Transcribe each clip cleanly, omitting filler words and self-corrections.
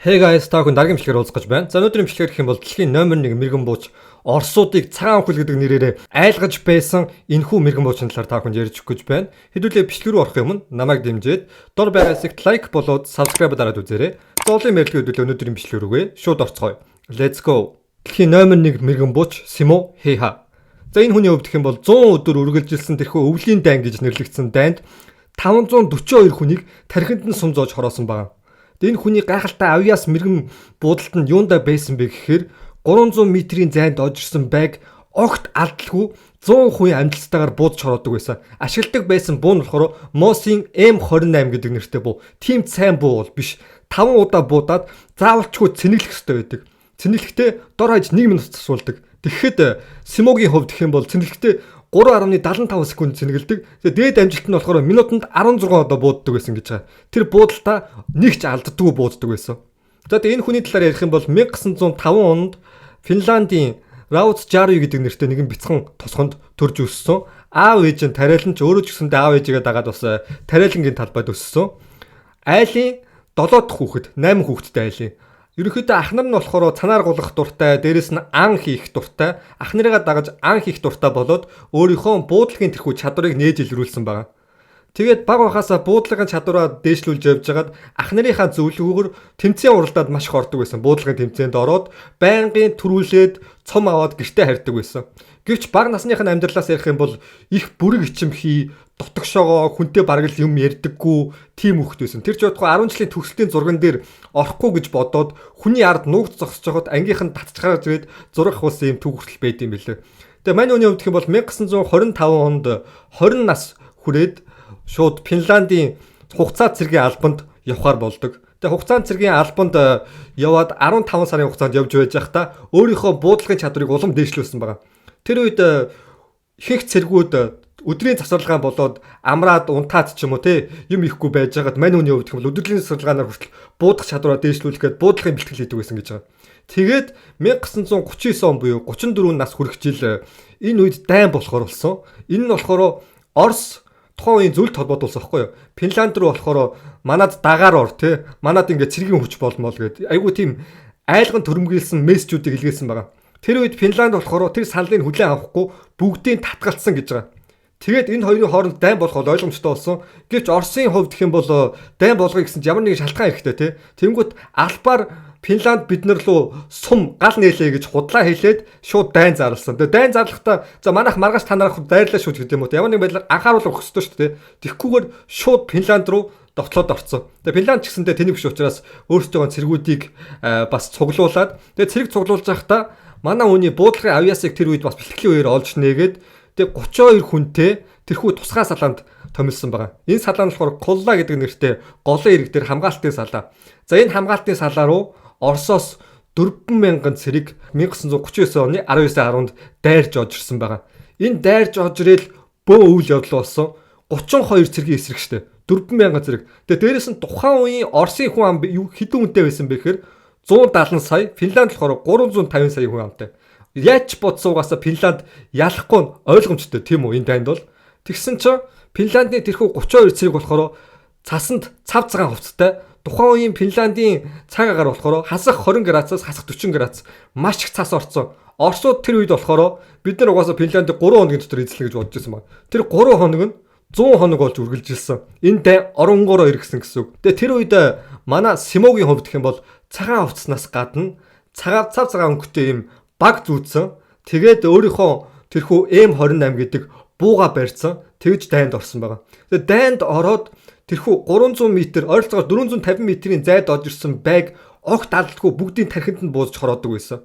Hey guys, та бүхэн дараагийн имчилгээр уулзах гэж байна. За өнөөдрийн имчилгээр гэх юм бол дэлхийн номер 1 мэрэгэн бууч Оросуудыг цагаан өхөл гэдэг нэрээр айлгаж байсан энэхүү мэрэгэн буучны талаар та бүхэнд ярьж өгөх гэж байна. Хэдүүлээ бичлэг рүү орох юм намайг дэмжиж дор байгаа хэсэгт лайк болоод subscribe дараад үзээрэй. Зоолын мэдлэг хөдөлгөөн өнөөдрийн бичлэг рүүгээ шууд орцгоё. Let's go. Дэлхийн номер 1 мэрэгэн бууч Симо Хэйха. За энэ хүний хувьд гэх юм бол 100 өдөр үргэлжилсэн тэрхүү өвлийн дайн гэж нэрлэгдсэн дайнд 542 хүнийг тархинд нь сум зоож хороосон байна. Энэ хүний гайхалтай авьяас мэрэгэн буудалд нь юундаа байсан бэ гэхээр 300 метрийн зайд оджирсан байг огт алдалгүй 100% амжилттайгаар буудаж хороодог байсан. Ашигладаг байсан буу нь болохоор Mosin M28 гэдэг нэртэй буу. Тим сайн буу бол биш. 5 удаа буудаад заавалчгүй цэнэглэх хэрэгтэй байдаг. Цэнэглэхдээ дор хаяж 1 минут засуулдаг. Тэгэхэд Симогийн хувьд гэх юм бол цэнэглэхдээ 3.75 секунд цэнгэлдэг. Тэгээд дээд амжилт нь болохоор минутанд 16 удаа бууддаг байсан гэж байгаа. Тэр буудалтаа нэг ч алддаггүй бууддаг байсан. За тэгээд энэ хүний талаар ярих юм бол 1905 онд Финландийн Рауц Жарви гэдэг нэртэй нэгэн бяцхан тосгонд төрж өссөн. Аав ээж нь тариаланч өөрөө ч гэсэндээ аав ээжигээ дагаад бас тариалангийн талбайд өссөн. Айлын 7 дахь хүүхэд, 8 хүүхэдтэй айлын. Ерөнхийдөө ахнар нь болохоор цанаар гулгах дуртай, дээрэс нь ан хийх дуртай, ах нарыгаа дагаж ан хийх дуртай болоод өөрийнхөө буудлагын тэрхүү чадварыг нээж илрүүлсэн байна. Тэгээд баг байхасаа буудлагын чадвараа дээшлүүлж явж хагаад ах нарынхаа зөвлөгөөгөөр тэмцээн уралдаад маш их ордог байсан. Буудлагын тэмцээнд ороод байнгын төрүүлээд цом аваад гэртээ харьдаг байсан. Гэвч баг насныхын амьдралаас ярих юм бол их бүрэг ичимхий, дотгошоогоо хүнтэй бараг л юм ярьдаггүй тийм хөхт байсан. Тэр ч бодохгүй 10 жилийн төгслийн зурган дээр орохгүй гэж бодоод хүний ард нуугд зогсож байхад ангийнх нь татчгараад ирээд зураг авсан юм төг хүртэл байд юм билээ. Тэгээ мань үний хувьд гэх юм бол 1925 онд 20 нас хүрээд шууд Финландийн хугацаа цэргийн албанд явхаар болдог. Тэгээ хугацааны цэргийн албанд яваад 15 сарын хугацаанд явж байж байхдаа өөрийнхөө буудлагын чадварыг улам дээшлүүлсэн байна. Тэр үед ихэнх цэргүүд өдрийн засварлагаан болоод амраад унтаад ч юм уу те юм ихгүй байж байгаад мань үний хувьд гэх юм бол өдрийн засварлагаанаар хүртэл буудах чадвараа дээшлүүлэхэд буудлагын бэлтгэл хийдэг байсан гэж байгаа. Тэгээд 1939 он буюу 34 нас хүрэх жил энэ үед дайн болохоор болсон. Энэ нь болохоор Орос тухайн үеийн зөвлөлт холбоодуулсан байхгүй юу? Финланд руу болохоор манад дагаар ор те манад ингээ цэргийн хүч болмол гэд айгуу тийм айлган төрөмгийлсэн мессежүүдийг илгээсэн байгаа. Тэр үед Финланд болохоор тэр саналыг хүлээн авахгүй бүгдийг татгалцсан гэж байгаа. Тэгээд энэ хоёрын хооронд дайн болох бол ойлгомжтой болсон. Гэвч Оросын хувьд гэх юм бол дайн болгоё гэсэн ямар нэгэн шалтгаан хэрэгтэй тий. Тэнгүүт албаар Финланд бид нар руу сум гал нээлээ гэж худлаа хэлээд шууд дайн зарласан. Тэгээд дайн зарлахдаа за манайх маргааш та нарыг дайрлаа шүү гэдэг юм уу. Ямар нэгэн байдлаар анхааруулга өгөх ёстой шүү дээ. Тэгхгүйгээр шууд Финланд руу довтлоод орцсон. Тэгээ Финланд ч гэсэндээ тэнийг биш учраас өөрсдөө цэргүүдийг бас цуглуулад тэгээ цэрэг цуглуулж байхдаа манай хүний буудлагын авьяасыг тэр үед бас бэлтгэлийн үеэр олж нээгээд тэгээ 32 хүнтэй тэрхүү тусгай салаанд томилсон байгаа. Энэ салаа нь болохоор Колла гэдэг нэртэй голын ирэг дээр хамгаалтын салаа. За энэ хамгаалтын салаа руу Оросоос 40000 цэрэг 1939 оны 19 10-нд дайрж оджирсан байгаа. Энэ дайрж оджирэл бөө үйл явдал болсон 32 цэргийн эсрэг штэ. 40000 цэрэг. Тэгээ дээрэс нь тухайн үеийн Оросын хүн ам хэдэн хүнтэй байсан бэ гэхээр 170 сая, Финланд болохоор 350 сая хүн амтай. Яаж бодсуугаасаа Финланд ялахгүй ойлгомжтой тийм үү энэ дайнд бол. Тэгсэн чинь Финландын тэрхүү 32 цэрэг болохоор цасанд цав цагаан хувцастай. Тухайн үеийн Финландийн цаг агаар болохоор хасах 20 градусаас хасах 40 градус маш их цас орцсон. Оросууд тэр үед болохоор бид нар угаасаа Финландыг 3 хоногийн дотор эзлэнэ гэж бодож байсан байна. Тэр 3 хоног нь 100 хоног болж үргэлжилсэн. Энэ дай оронгороо иргэсэн гэсэн үг. Тэгээ тэр үед манай Симогийн хувьд гэх юм бол цагаан хувцаснаас гадна цав цагаан өнгөтэй юм баг зүүцсэн. Тэгээд өөрийнхөө тэрхүү M28 гэдэг бууга барьсан. Тэгж дайнд орсон байгаа. Тэгээд дайнд ороод тэрхүү 300 м ойролцоогоор 450 м-ийн зайд оджирсан байг огт алдалгүй бүгдийн тархинд нь буузаж хороодог байсан.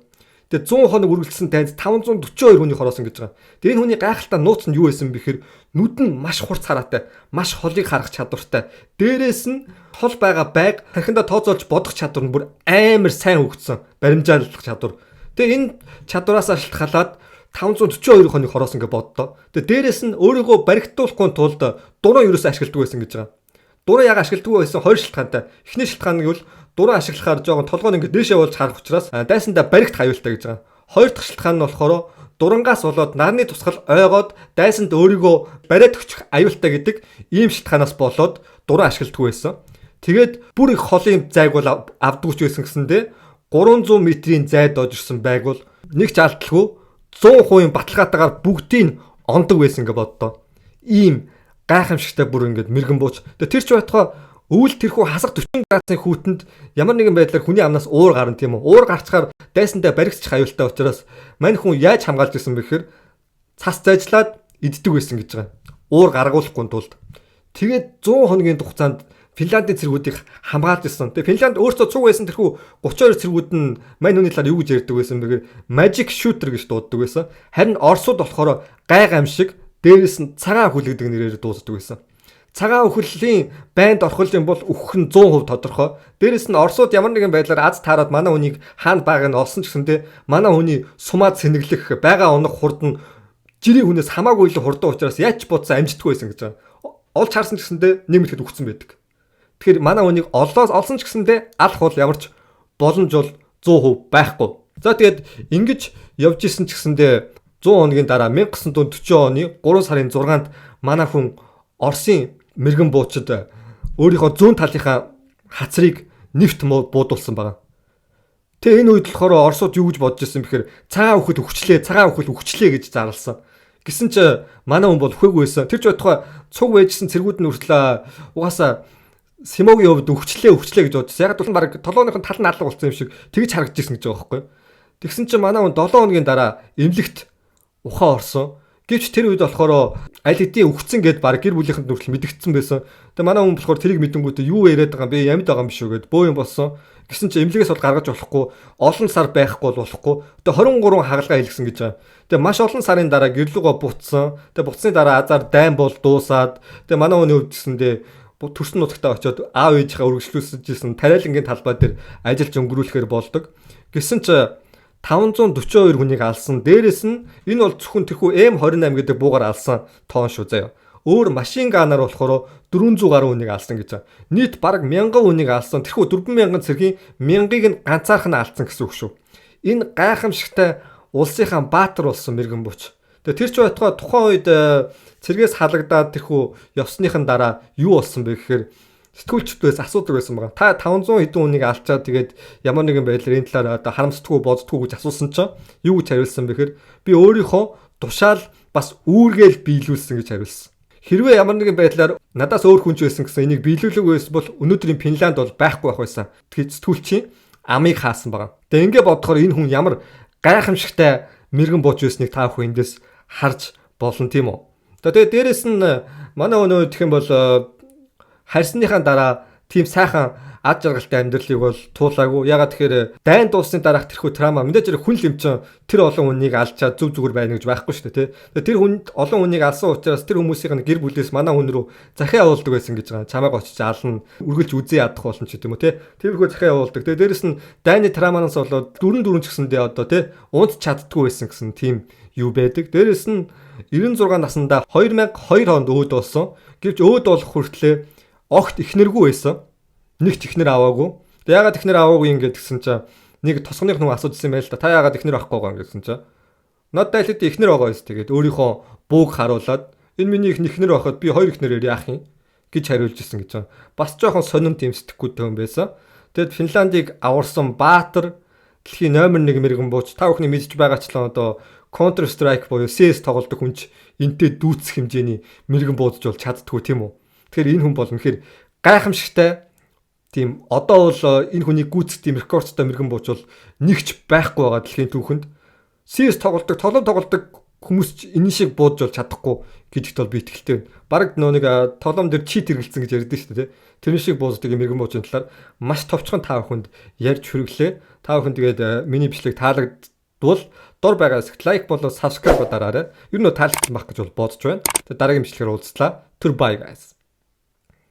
Тэгээд 100 хоног үргэлжилсэн дайнд 542 хүний хороосон гэж байгаа. Тэгээд энэ хүний гайхалтай нууц нь юу байсан бэ гэхээр нүд нь маш хурц хараатай, маш холыг харах чадвартай. Дээрээс нь хол байгаа байг тархиндаа тооцоолж бодох чадвар нь бүр амар сайн хөгжсөн. Баримжаалах чадвар. Тэгээ энэ чадвараас шалтгаалаад 542 хоног хороосон гэж боддоо. Тэгээ дээрээс нь өөрийгөө баригдуулахгүй тулд дураа ерөөсөө ашигладаг байсан гэж байгаа. Дураа яг ашигладаг байсан хоёр шалтгаантай. Эхний шалтгаан нь бол дураа ашиглахаар жоохон толгойн ингэ дээшээ болж харах учраас дайсандаа баригт аюултай гэж байгаа. Хоёр дахь шалтгаан нь болохоор дурангаас болоод нарны тусгал ойгоод дайсанд өөрийгөө бариад өгчих аюултай гэдэг ийм шалтгаанаас болоод дураа ашигладаг байсан. Тэгээд бүр их холын зайг бол авдагч байсан гэсэндээ 300 метрийн зайд дожирсан байг бол нэг ч алдалгүй 100% баталгаатайгаар бүгдийг ондог байсан гэж боддоо. Ийм гайхамшигтай бүр ингээд мэрэгэн бууч. Тэр ч байтугай өвөл тэрхүү хасах 40 градусын хүүтэнд ямар нэгэн байдлаар хүний амнаас уур гарна тийм үү. Уур гарчаар дайсандаа баригч аюултай учраас мань хүн яаж хамгаалж исэн бэхээр цас зайжлаад иддэг байсан гэж байгаа. Уур гаргуулахгүй тулд. Тэгээд 100 хоногийн хугацаанд Финляндийн цэргүүдийг хамгаалж ирсэн. Тэгээ Финланд өөрсдөө цуг байсан тэрхүү 32 цэргүүд нь мань хүний талаар юу гэж ярьдаг байсан бэхээр magic shooter гэж дууддаг байсан. Харин Оросууд болохоор гайгамшиг дээрээс нь цагаан хүл гэдэг нэрээр дууддаг байсан. Цагаан өхөлийн байнд орох юм бол өөх нь 100% тодорхой. Дээрээс нь Оросууд ямар нэгэн байдлаар аз таарад манай хүнийг хаана байгааг нь олсон ч гэсэндээ манай хүний сумаад сэнэглэх байгаа онох хурд нь жирийн хүнээс хамаагүй илүү хурдан учраас яаж ч бодсон амжтгүй байсан гэж байгаа. Олж харсан ч гэсэндээ нэг мэтгэд өгсөн байдаг. Тэгэхээр манай хүнийг олсон ч гэсэндээ алах бол ямар ч боломж бол 100% байхгүй. За тэгээд ингэж явж исэн ч гэсэндээ 100 хоногийн дараа 1940 оны 3 сарын 6-нд манай хүн Оросын мэрэгэн буучид өөрийнхөө зүүн талынхаа хацрыг нэвт буудуулсан байна. Тэгээ энэ үед болохоор Оросууд юу гэж бодож ирсэн бэхээр цагаан өхөл өгчлээ гэж зарласан. Гэсэн чи манай хүн бол үхээгүй байсан. Тэр ч байтугай цуг байжсэн цэргүүд нь хүртлээ угаасаа Симогийн хувьд өгчлээ гэж бодсон. Яг бол баг толооныхын тал нь алга болсон юм шиг тэгж харагдаж ирсэн гэж байгаа байхгүй. Тэгсэн чинь манай хүн 7 хоногийн дараа эмнэлэгт ухаан орсон. Гэвч тэр үед болохоор аль хэдийн өгцөн гэд баг гэр бүлийнхэнд нүртэл мэдэгдсэн байсан. Тэгээ манай хүн болохоор тэрийг мэдэнгүүтээ юу яриад байгаа юм бэ? Ямд байгаа юм шүү гэд бөө юм болсон. Гэсэн чинь эмнэлгээс бол гаргаж болохгүй, олон сар байхгүй бол болохгүй. Тэгээ 23 хагалгаа хийлгсэн гэж байгаа. Тэгээ маш олон сарын дараа гэрлүүгөө буцсан. Тэгээ буцсны дараа азар дайн бол дуусаад. Тэгээ манай хүний хувьд гэсэндээ төрсөн нутагтаа очиод аав ээжийнхээ үргэлжлүүлсэн тариалангийн талбай дээр ажиллаж өнгөрүүлэхээр болдог. Гэсэн чи 542 хүнийг алсан. Дээрээс нь энэ бол зөвхөн тэрхүү М28 гэдэг буугаар алсан тоон шүү заяа. Өөр машин ганаар болохоор 400 гаруй хүнийг алсан гэж байна. Нийт бараг 1000 хүнийг алсан. Тэрхүү 4000 цэргийн 1000-ыг нь ганцаархан алсан гэсэн үг шүү. Энэ гайхамшигтай улсынхаа баатар болсон мэрэгэн бууч. Тэгээ тэр ч байтугай тухайн үед цэргээс халагдаад тэрхүү явсныхан дараа юу болсон бэ гэхээр сэтгүүлчдээс асуудаг байсан байгаа. Та 500 хэдэн хүнийг алчаад тэгээд ямар нэгэн байдлаар энэ талаар одоо харамсдаггүй боддггүй гэж асуусан чинь юу гэж хариулсан бэ гэхээр би өөрийнхөө тушаал бас үүргээл биелүүлсэн гэж хариулсан. Хэрвээ ямар нэгэн байдлаар надаас өөр хүнч байсан гэсэн энийг биелүүлэг байсан бол өнөөдрийн Финланд бол байхгүй байх байсан. Тэгэхээр сэтгүүлчийн амыг хаасан байгаа. Тэгээ ингээ бодохоор энэ хүн ямар гайхамшигтай мэрэгэн бууч байсныг та бүхэн эндээс харж болно тийм үү. Тэгээ дээрэс нь манай өнөө гэх юм бол харьсныхаа дараа тийм сайхан ад жаргалтай амьдралыг бол туулаагүй. Ягаад тэгэхээр дайн дуусны дараах тэрхүү трама мэдээж хүн лэмчин тэр олон хүнийг алчаад зүг зүгээр байна гэж байхгүй шүү дээ тий. Тэр хүнд олон хүнийг алсан учраас тэр хүмүүсийн гэр бүлээс манай хүн рүү захиа явуулдаг байсан гэж байгаа. Чамайг очиж ална, үргэлж үзээ ядах болно ч гэдэм үү тий. Тэрхүү захиа явуулдаг. Тэгээ дээрэс нь дайны траманаас болоод дөрөн ч гэсэндээ одоо тий унт чаддгүй байсан гэсэн тийм юу байдаг. Дээрэс нь 96 наснда 2002 онд өөд болсон. Гэвч өөд болох хүртлээр огт ихнэргүй байсан. Нэг ч ихнэр аваагүй. Тэгээ ягаад ихнэр аваагүй юм гэдгсэн чинь нэг тосгоных хүн асуужсэн байл та. Та ягаад ихнэр авахгүй байгаа юм гэсэн чинь. Надад л ихнэр байгаа юм. Тэгээд өөрийнхөө бууг харуулад энэ миний ихнэр байхад би хоёр ихнэрээр яах юм гэж хариулж ирсэн гэж байна. Бас жоохон сонин тэмцдэггүй юм байсан. Тэгэд Финландийг аварсан баатар дэлхийн номер 1 мэрэгэн бууч та бүхний мэдж байгаачлан одоо Counter Strike буюу CS тоглодог хүнч энтэй дүүцэх хэмжээний мэрэгэн буудаж бол чаддгүй тийм үү. Тэгэхээр энэ хүн бол үнэхээр гайхамшигтай тийм одоо бол энэ хүний гүйцэх тийм рекордтой мэрэгэн бууч бол нэгч байхгүй байгаа дэлхийн түүхэнд. CS тоглодог хүмүүс ч энэ шиг буудаж бол чадахгүй гэдэгт бол би итгэлтэй байна. Бараг нэг тоглоом дээр чит хэрэгэлсэн гэж ярьдэн шүү дээ. Тэр шиг бууддаг мэрэгэн буучны талаар маш товчхон та бүхэнд ярьж хүргэлээ. Та бүхэн тэгээд миний бичлэг таалагдвал дор байгаа хэсэгт лайк болоо subscribe дараарай. Ер нь таалагдсан байх гэж бол бодож байна. Тэгээд дараагийн бичлэгээр уулзлаа. Goodbye guys.